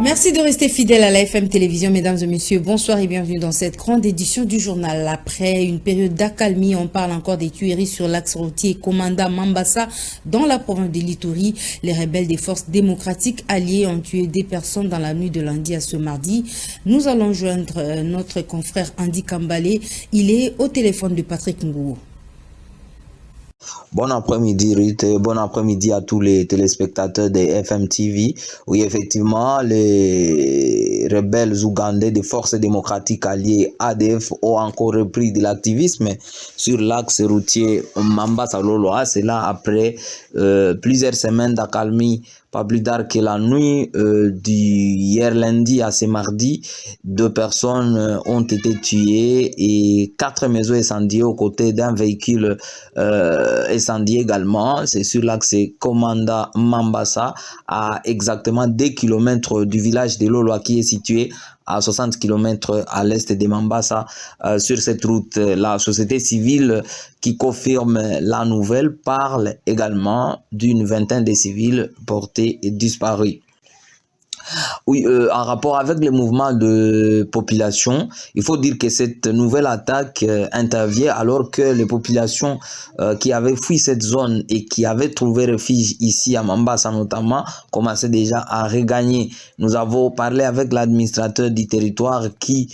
Merci de rester fidèle à la FM Télévision, mesdames et messieurs. Bonsoir et bienvenue dans cette grande édition du journal. Après une période d'accalmie, on parle encore des tueries sur l'axe routier Komanda Mambasa dans la province de l'Ituri. Les rebelles des forces démocratiques alliées ont tué des personnes dans la nuit de lundi à ce mardi. Nous allons joindre notre confrère Andy Kambale. Il est au téléphone de Patrick Ngou. Bon après-midi Ruth, bon après-midi à tous les téléspectateurs de FM TV. Oui, effectivement, les rebelles ougandais des forces démocratiques alliées ADF ont encore repris de l'activisme sur l'axe routier Mambasa-Loloa. C'est là après plusieurs semaines d'accalmie. Pas plus tard que la nuit d'hier lundi à ce mardi, 2 personnes ont été tuées et 4 maisons incendiées aux côtés d'un véhicule incendié également. C'est sur l'axe Komanda Mambasa, à exactement 2 km du village de Loloa qui est situé à 60 km à l'est de Mambasa. Sur cette route, la société civile qui confirme la nouvelle parle également d'une vingtaine de civils portés disparus. Oui, en rapport avec les mouvements de population, il faut dire que cette nouvelle attaque intervient alors que les populations qui avaient fui cette zone et qui avaient trouvé refuge ici à Mambasa notamment, commençaient déjà à regagner. Nous avons parlé avec l'administrateur du territoire qui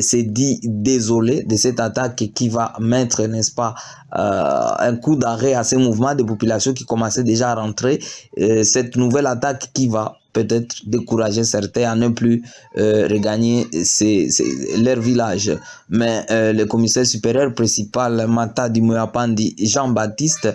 s'est dit désolé de cette attaque qui va mettre, n'est-ce pas, un coup d'arrêt à ces mouvements de population qui commençaient déjà à rentrer. Cette nouvelle attaque qui va peut-être décourager certains à ne plus regagner leur village. Mais le commissaire supérieur principal Mata Dimoyapandi Jean-Baptiste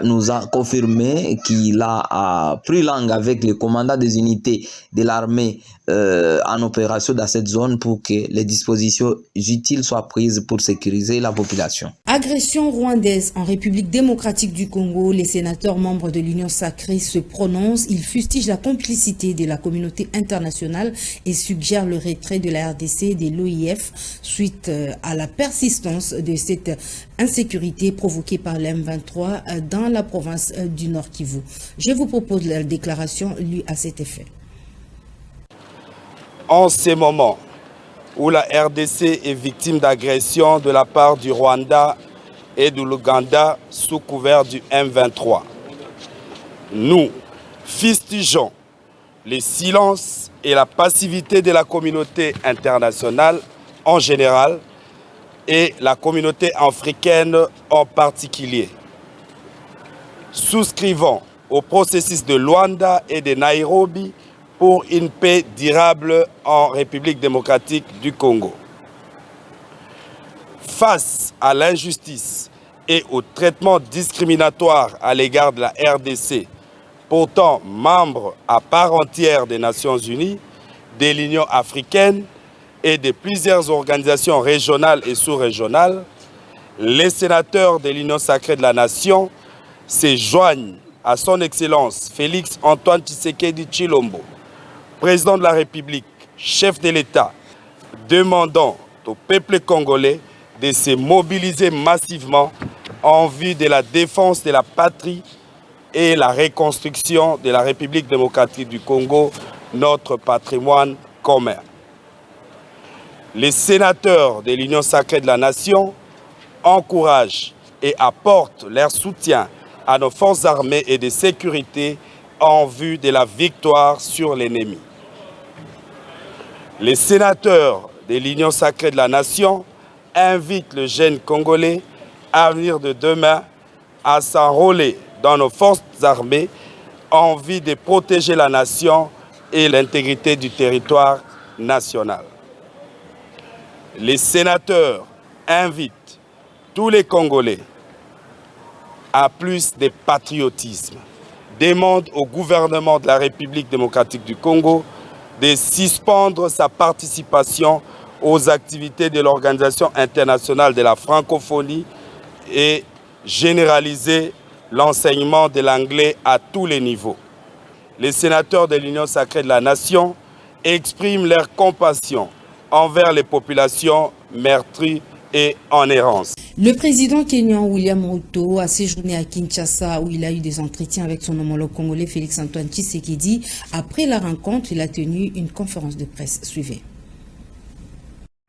nous a confirmé qu'il a pris langue avec les commandants des unités de l'armée en opération dans cette zone pour que les dispositions utiles soient prises pour sécuriser la population. Agression rwandaise en République démocratique du Congo. Les sénateurs membres de l'Union sacrée se prononcent. Ils fustigent la complicité de la communauté internationale et suggèrent le retrait de la RDC et de l'OIF suite à la persistance de cette insécurité provoquée par l'M23 dans la province du Nord Kivu. Je vous propose la déclaration lue à cet effet. En ces moments où la RDC est victime d'agressions de la part du Rwanda et de l'Ouganda sous couvert du M23, nous fustigeons le silence et la passivité de la communauté internationale en général et la communauté africaine en particulier. Souscrivons au processus de Luanda et de Nairobi pour une paix durable en République démocratique du Congo. Face à l'injustice et au traitement discriminatoire à l'égard de la RDC, pourtant membre à part entière des Nations Unies, de l'Union africaine et de plusieurs organisations régionales et sous-régionales, les sénateurs de l'Union sacrée de la Nation se joignent à son Excellence Félix Antoine Tshisekedi Tshilombo, président de la République, chef de l'État, demandant au peuple congolais de se mobiliser massivement en vue de la défense de la patrie et la reconstruction de la République démocratique du Congo, notre patrimoine commun. Les sénateurs de l'Union sacrée de la Nation encouragent et apportent leur soutien à nos forces armées et de sécurité en vue de la victoire sur l'ennemi. Les sénateurs de l'Union sacrée de la Nation invitent le jeune Congolais à venir de demain à s'enrôler dans nos forces armées en vue de protéger la nation et l'intégrité du territoire national. Les sénateurs invitent tous les Congolais à plus de patriotisme, demandent au gouvernement de la République démocratique du Congo de suspendre sa participation aux activités de l'Organisation internationale de la francophonie et généraliser l'enseignement de l'anglais à tous les niveaux. Les sénateurs de l'Union sacrée de la Nation expriment leur compassion envers les populations meurtries et en errance. Le président kenyan William Ruto a séjourné à Kinshasa où il a eu des entretiens avec son homologue congolais Félix-Antoine Tshisekedi. Après la rencontre, il a tenu une conférence de presse. Suivez.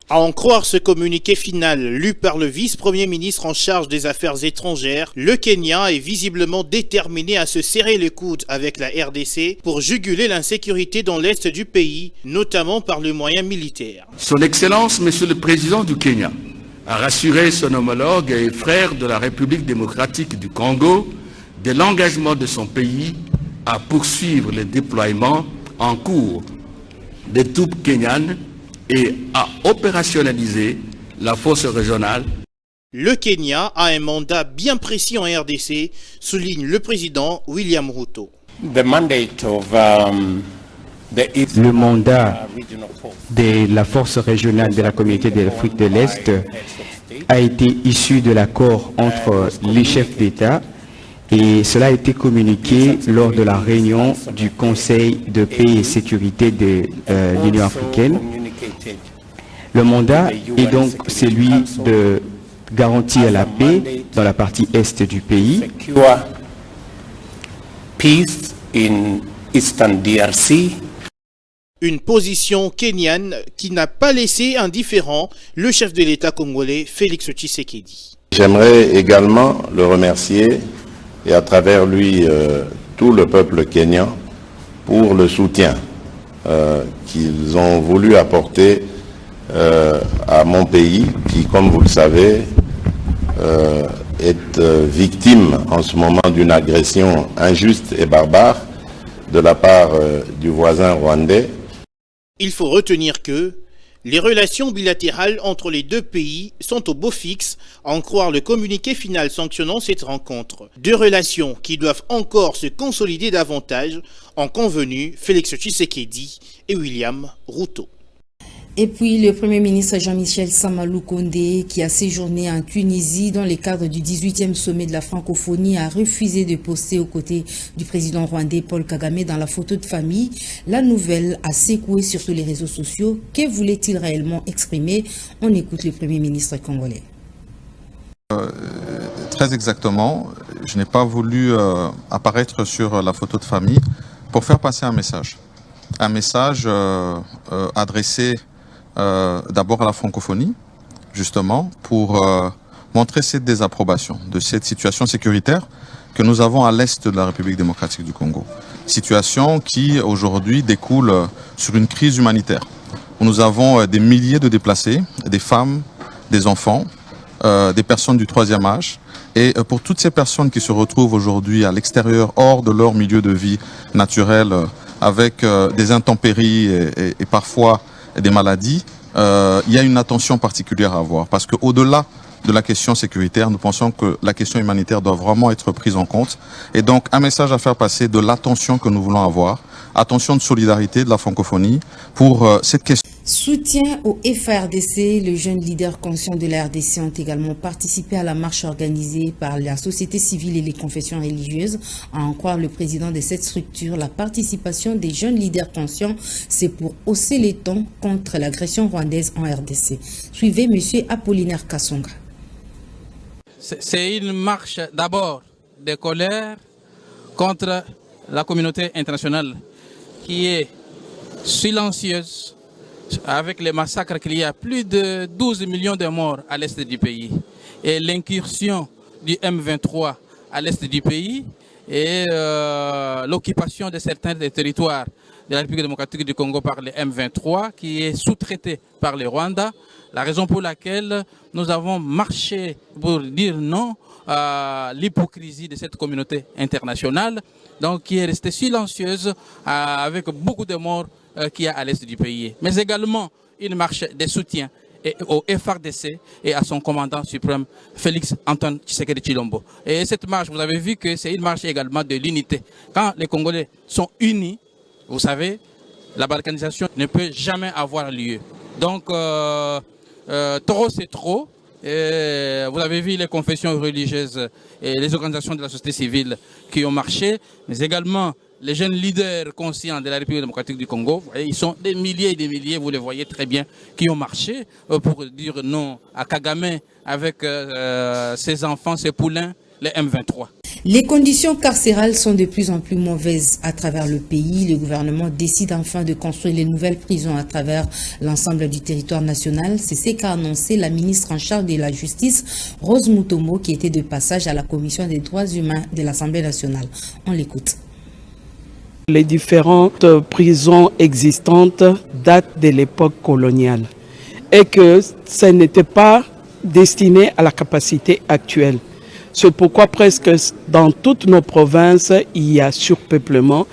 À en croire ce communiqué final lu par le vice-premier ministre en charge des affaires étrangères, le Kenya est visiblement déterminé à se serrer les coudes avec la RDC pour juguler l'insécurité dans l'est du pays, notamment par le moyen militaire. Son Excellence, Monsieur le Président du Kenya, a rassuré son homologue et frère de la République démocratique du Congo de l'engagement de son pays à poursuivre le déploiement en cours des troupes kenyanes et à opérationnaliser la force régionale. Le Kenya a un mandat bien précis en RDC, souligne le président William Ruto. Le mandat de la force régionale de la communauté de l'Afrique de l'Est a été issu de l'accord entre les chefs d'État et cela a été communiqué lors de la réunion du Conseil de paix et sécurité de l'Union africaine. Le mandat est donc celui de garantir la paix dans la partie est du pays. Peace in Eastern DRC. Une position kenyane qui n'a pas laissé indifférent le chef de l'État congolais Félix Tshisekedi. J'aimerais également le remercier et à travers lui tout le peuple kenyan pour le soutien qu'ils ont voulu apporter à mon pays qui, comme vous le savez, est victime en ce moment d'une agression injuste et barbare de la part du voisin rwandais. Il faut retenir que les relations bilatérales entre les deux pays sont au beau fixe, à en croire le communiqué final sanctionnant cette rencontre. Deux relations qui doivent encore se consolider davantage, en convenu Félix Tshisekedi et William Ruto. Et puis le Premier ministre Jean-Michel Samalou Kondé, qui a séjourné en Tunisie dans le cadre du 18e sommet de la francophonie, a refusé de poster aux côtés du président rwandais Paul Kagame dans la photo de famille. La nouvelle a secoué surtout les réseaux sociaux. Que voulait-il réellement exprimer? On écoute le Premier ministre congolais. Très exactement, je n'ai pas voulu apparaître sur la photo de famille pour faire passer un message. Un message adressé d'abord à la francophonie, justement, pour montrer cette désapprobation de cette situation sécuritaire que nous avons à l'est de la République démocratique du Congo. Situation qui, aujourd'hui, découle sur une crise humanitaire. Nous avons des milliers de déplacés, des femmes, des enfants, des personnes du troisième âge. Et pour toutes ces personnes qui se retrouvent aujourd'hui à l'extérieur, hors de leur milieu de vie naturel, avec des intempéries et parfois des maladies, il y a une attention particulière à avoir. Parce qu'au-delà de la question sécuritaire, nous pensons que la question humanitaire doit vraiment être prise en compte. Et donc, un message à faire passer de l'attention que nous voulons avoir, attention de solidarité de la francophonie pour cette question. Soutien au FARDC, les jeunes leaders conscients de la RDC ont également participé à la marche organisée par la société civile et les confessions religieuses. À en croire le président de cette structure, la participation des jeunes leaders conscients, c'est pour hausser les tons contre l'agression rwandaise en RDC. Suivez M. Apollinaire Kassonga. C'est une marche d'abord de colère contre la communauté internationale qui est silencieuse avec les massacres qu'il y a, plus de 12 millions de morts à l'est du pays et l'incursion du M23 à l'est du pays et l'occupation de certains des territoires de la République démocratique du Congo par le M23 qui est sous-traité par le Rwanda. La raison pour laquelle nous avons marché pour dire non à l'hypocrisie de cette communauté internationale, donc qui est restée silencieuse avec beaucoup de morts qu'il y a à l'est du pays. Mais également une marche de soutien au FARDC et à son commandant suprême Félix-Antoine Tshisekedi Tshilombo. Et cette marche, vous avez vu que c'est une marche également de l'unité. Quand les Congolais sont unis, vous savez, la balkanisation ne peut jamais avoir lieu. Donc, trop c'est trop. Et vous avez vu les confessions religieuses et les organisations de la société civile qui ont marché, mais également les jeunes leaders conscients de la République démocratique du Congo. Vous voyez, ils sont des milliers et des milliers, vous les voyez très bien, qui ont marché pour dire non à Kagame avec ses enfants, ses poulains, les M23. Les conditions carcérales sont de plus en plus mauvaises à travers le pays. Le gouvernement décide enfin de construire les nouvelles prisons à travers l'ensemble du territoire national. C'est ce qu'a annoncé la ministre en charge de la Justice, Rose Mutombo, qui était de passage à la Commission des droits humains de l'Assemblée nationale. On l'écoute. Les différentes prisons existantes datent de l'époque coloniale et que ça n'était pas destiné à la capacité actuelle. C'est pourquoi presque dans toutes nos provinces, il y a surpeuplement.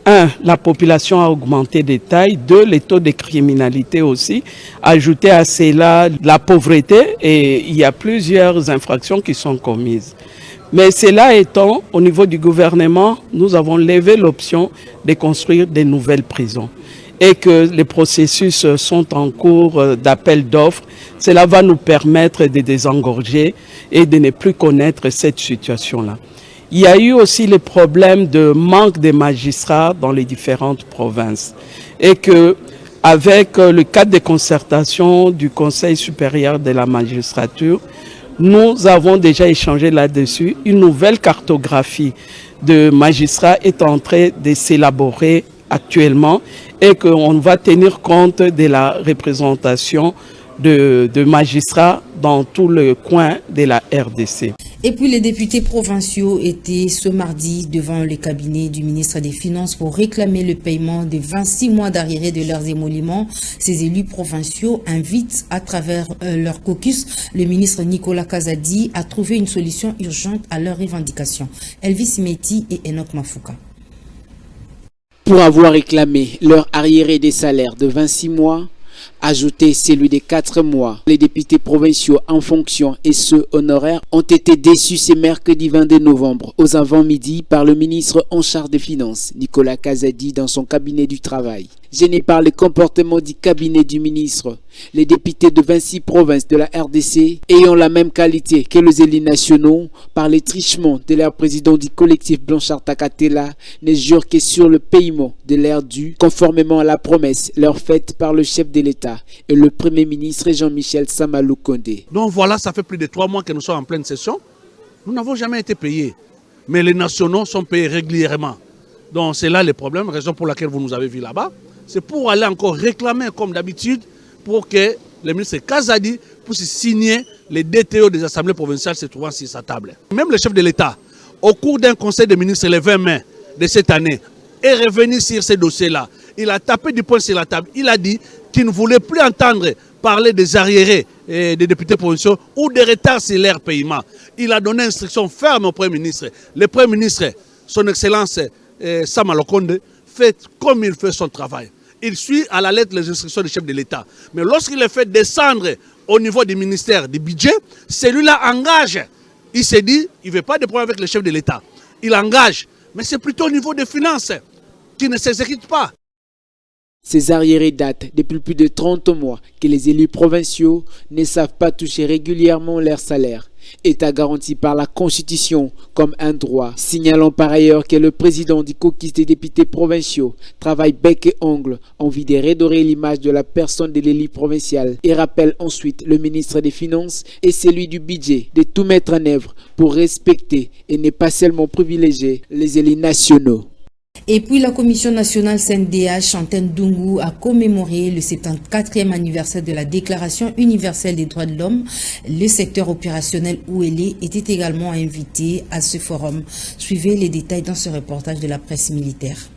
1, la population a augmenté de taille. 2, les taux de criminalité aussi. Ajouté à cela la pauvreté et il y a plusieurs infractions qui sont commises. Mais cela étant, au niveau du gouvernement, nous avons levé l'option de construire des nouvelles prisons et que les processus sont en cours d'appel d'offres. Cela va nous permettre de désengorger et de ne plus connaître cette situation-là. Il y a eu aussi les problèmes de manque de magistrats dans les différentes provinces et que avec le cadre de concertation du Conseil supérieur de la magistrature, nous avons déjà échangé là-dessus. Une nouvelle cartographie de magistrats est en train de s'élaborer actuellement et qu'on va tenir compte de la représentation de magistrats dans tout le coin de la RDC. Et puis les députés provinciaux étaient ce mardi devant le cabinet du ministre des Finances pour réclamer le paiement de 26 mois d'arriérés de leurs émoluments. Ces élus provinciaux invitent à travers leur caucus le ministre Nicolas Kazadi à trouver une solution urgente à leurs revendications. Elvis Meti et Enoch Mafouka. Pour avoir réclamé leur arriéré des salaires de 26 mois, ajouter celui des 4 mois. Les députés provinciaux en fonction et ceux honoraires ont été déçus ce mercredi 22 novembre aux avant-midi par le ministre en charge des Finances, Nicolas Kazadi, dans son cabinet du travail. Gênés par le comportement du cabinet du ministre, les députés de 26 provinces de la RDC ayant la même qualité que les élus nationaux par les trichements de leur président du collectif Blanchard Takatela ne jurent que sur le paiement de l'air dû conformément à la promesse leur faite par le chef de l'État et le Premier ministre Jean-Michel Samalou Kondé. Donc voilà, ça fait plus de 3 mois que nous sommes en pleine session. Nous n'avons jamais été payés, mais les nationaux sont payés régulièrement. Donc c'est là le problème, raison pour laquelle vous nous avez vu là-bas. C'est pour aller encore réclamer comme d'habitude pour que le ministre Kazadi puisse signer les DTO des assemblées provinciales se trouvant sur sa table. Même le chef de l'État, au cours d'un conseil des ministres le 20 mai de cette année, est revenu sur ces dossiers-là. Il a tapé du poing sur la table. Il a dit qu'il ne voulait plus entendre parler des arriérés des députés provinciaux ou des retards sur leur paiement. Il a donné instruction ferme au Premier ministre. Le Premier ministre, son Excellence Samalou Kondé, fait comme il fait son travail. Il suit à la lettre les instructions du chef de l'État. Mais lorsqu'il est fait descendre au niveau du ministère du budget, celui-là engage. Il s'est dit, il ne veut pas de problème avec le chef de l'État. Il engage. Mais c'est plutôt au niveau des finances qui ne s'exécute pas. Ces arriérés datent depuis plus de 30 mois que les élus provinciaux ne savent pas toucher régulièrement leur salaire. État garanti par la Constitution comme un droit, signalant par ailleurs que le président du caucus des députés provinciaux travaille bec et ongle en vue de redorer l'image de la personne de l'élu provincial et rappelle ensuite le ministre des Finances et celui du budget de tout mettre en œuvre pour respecter et ne pas seulement privilégier les élus nationaux. Et puis la Commission nationale CNDH Antenne Dungu a commémoré le 74e anniversaire de la Déclaration universelle des droits de l'homme. Le secteur opérationnel Ouélé était également invité à ce forum. Suivez les détails dans ce reportage de la presse militaire.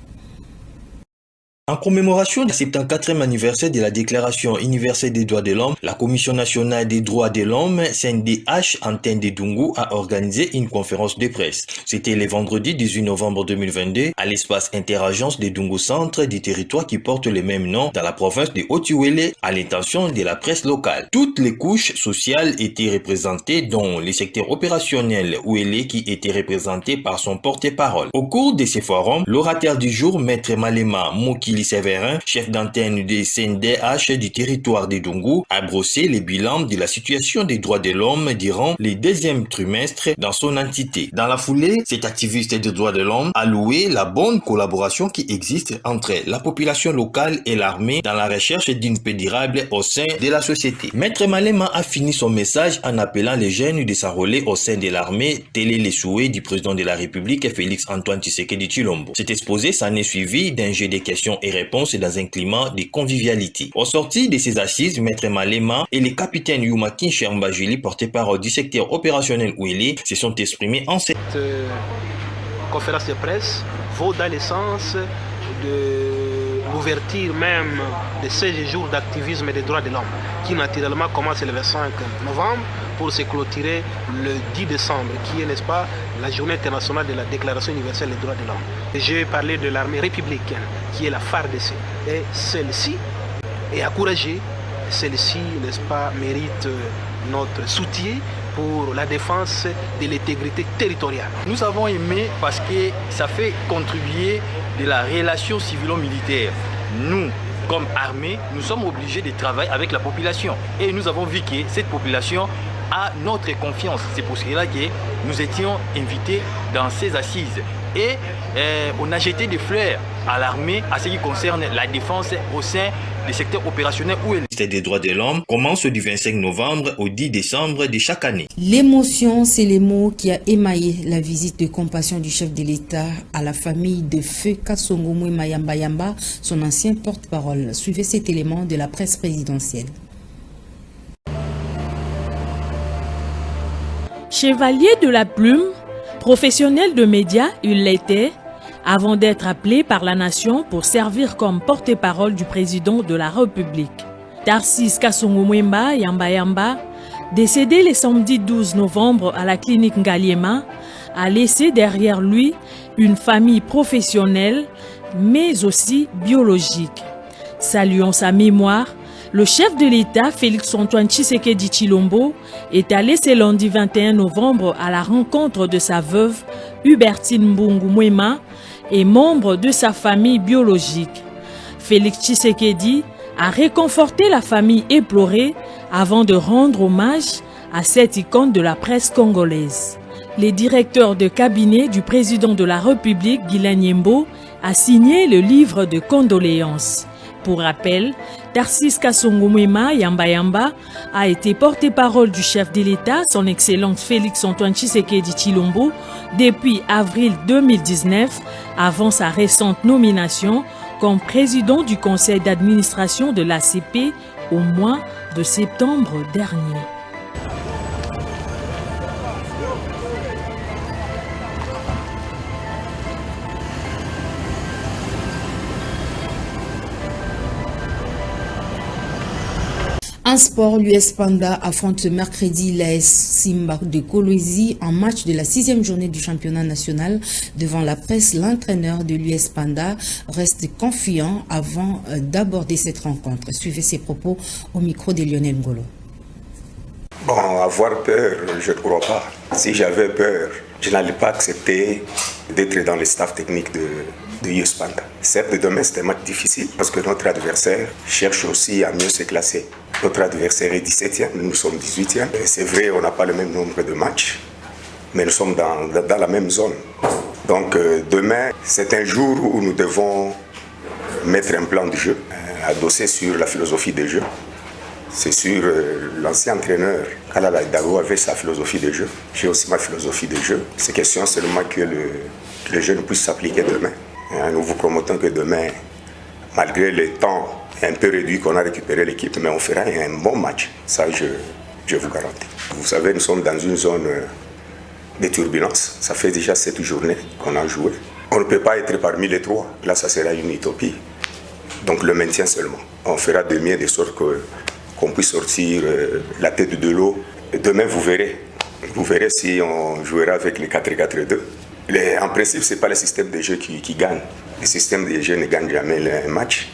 En commémoration du 74e anniversaire de la Déclaration universelle des droits de l'homme, la Commission nationale des droits de l'homme, CNDH Antenne de Dungu, a organisé une conférence de presse. C'était le vendredi 18 novembre 2022 à l'espace interagence de Dungu Centre du territoire qui porte le même nom dans la province de Haut-Uélé à l'intention de la presse locale. Toutes les couches sociales étaient représentées, dont le secteur opérationnel Ouélé qui était représenté par son porte-parole. Au cours de ce forum, l'orateur du jour, Maître Malema Moki Willy Séverin, chef d'antenne des CNDH du territoire de Dungu, a brossé le bilan de la situation des droits de l'homme durant le deuxième trimestre dans son entité. Dans la foulée, cet activiste des droits de l'homme a loué la bonne collaboration qui existe entre la population locale et l'armée dans la recherche d'une paix durable au sein de la société. Maître Malema a fini son message en appelant les jeunes de s'enrôler au sein de l'armée, tel est le souhait du président de la République, Félix-Antoine Tshisekedi Tshilombo. Cet exposé s'en est suivi d'un jeu de questions et réponses dans un climat de convivialité. Au sorti de ces assises, Maître Malema et le capitaine Yumakin Chermbajuli, porte-parole du secteur opérationnel Ouélé, se sont exprimés en cette conférence de presse vaut dans le sens de l'ouverture même de 16 jours d'activisme des droits de l'homme qui naturellement commence le 25 novembre pour se clôturer le 10 décembre qui est, n'est-ce pas, la journée internationale de la Déclaration universelle des droits de l'homme. J'ai parlé de l'armée républicaine qui est la FARDC et celle-ci est encouragée, celle-ci, n'est-ce pas, mérite notre soutien pour la défense de l'intégrité territoriale. Nous avons aimé parce que ça fait contribuer de la relation civilo-militaire. Nous, comme armée, nous sommes obligés de travailler avec la population. Et nous avons vu que cette population a notre confiance. C'est pour cela que nous étions invités dans ces assises. Et on a jeté des fleurs à l'armée à ce qui concerne la défense au sein des secteurs opérationnels où elle des droits de l'homme commence du 25 novembre au 10 décembre de chaque année. L'émotion, c'est les mots qui a émaillé la visite de compassion du chef de l'État à la famille de Feu Kasongo Mwema Yamba Yamba, son ancien porte-parole. Suivez cet élément de la presse présidentielle. Chevalier de la plume, professionnel de médias, il l'était avant d'être appelé par la nation pour servir comme porte-parole du président de la République. Tarsis Kasongo Mwema Yamba Yamba, décédé le samedi 12 novembre à la clinique Ngaliema, a laissé derrière lui une famille professionnelle, mais aussi biologique. Saluant sa mémoire, le chef de l'État, Félix-Antoine Tshisekedi Tshilombo, est allé ce lundi 21 novembre à la rencontre de sa veuve, Hubertine Mbungu Mwema, et membre de sa famille biologique. Félix Tshisekedi a réconforté la famille éplorée avant de rendre hommage à cette icône de la presse congolaise. Le directeur de cabinet du président de la République, Guilain Nyembo, a signé le livre de condoléances. Pour rappel, Tarsis Kasongo Mwema Yamba Yamba a été porte-parole du chef de l'État, son Excellence Félix-Antoine Tshisekedi Tshilombo, depuis avril 2019, avant sa récente nomination comme président du conseil d'administration de l'ACP au mois de septembre dernier. En sport, l'US Panda affronte ce mercredi l'AS Simba de Kolwezi en match de la 6e journée du championnat national. Devant la presse, l'entraîneur de l'US Panda reste confiant avant d'aborder cette rencontre. Suivez ses propos au micro de Lionel Ngolo. Bon, avoir peur, je ne crois pas. Si j'avais peur, je n'allais pas accepter d'être dans le staff technique de US Panda. Certes, demain c'est un match difficile parce que notre adversaire cherche aussi à mieux se classer. Notre adversaire est 17e, nous sommes 18e. C'est vrai, on n'a pas le même nombre de matchs, mais nous sommes dans la même zone. Donc demain, c'est un jour où nous devons mettre un plan de jeu, adossé sur la philosophie de jeu. C'est sûr, l'ancien entraîneur, Kalala Dago, avait sa philosophie de jeu. J'ai aussi ma philosophie de jeu. C'est question seulement que le jeu puisse s'appliquer demain. Nous vous promettons que demain, malgré le temps un peu réduit qu'on a récupéré l'équipe, mais on fera un bon match. Ça, je vous garantis. Vous savez, nous sommes dans une zone de turbulence. Ça fait déjà 7 journées qu'on a joué. On ne peut pas être parmi les 3. Là, ça sera une utopie. Donc le maintien seulement. On fera de mieux de sorte qu'on puisse sortir la tête de l'eau. Demain, vous verrez. Vous verrez si on jouera avec les 4-4-2. En principe, ce n'est pas le système de jeu qui gagne. Le système de jeu ne gagne jamais un match.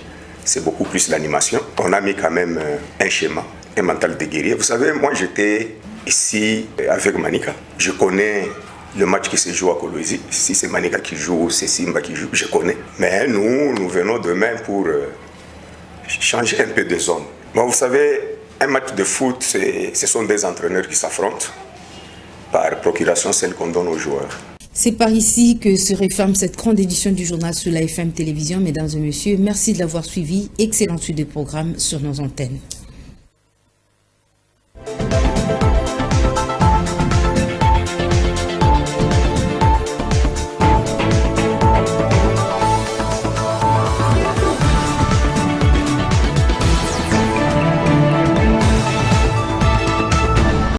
C'est beaucoup plus l'animation. On a mis quand même un schéma, un mental de guerrier. Vous savez, moi j'étais ici avec Manika. Je connais le match qui se joue à Kolwezi. Si c'est Maniga qui joue, c'est Simba qui joue, je connais. Mais nous venons demain pour changer un peu de zone. Bon, vous savez, un match de foot, ce sont des entraîneurs qui s'affrontent. Par procuration, celle qu'on donne aux joueurs. C'est par ici que se referme cette grande édition du journal sur la FM Télévision. Mesdames et messieurs, merci de l'avoir suivi. Excellente suite de programmes sur nos antennes.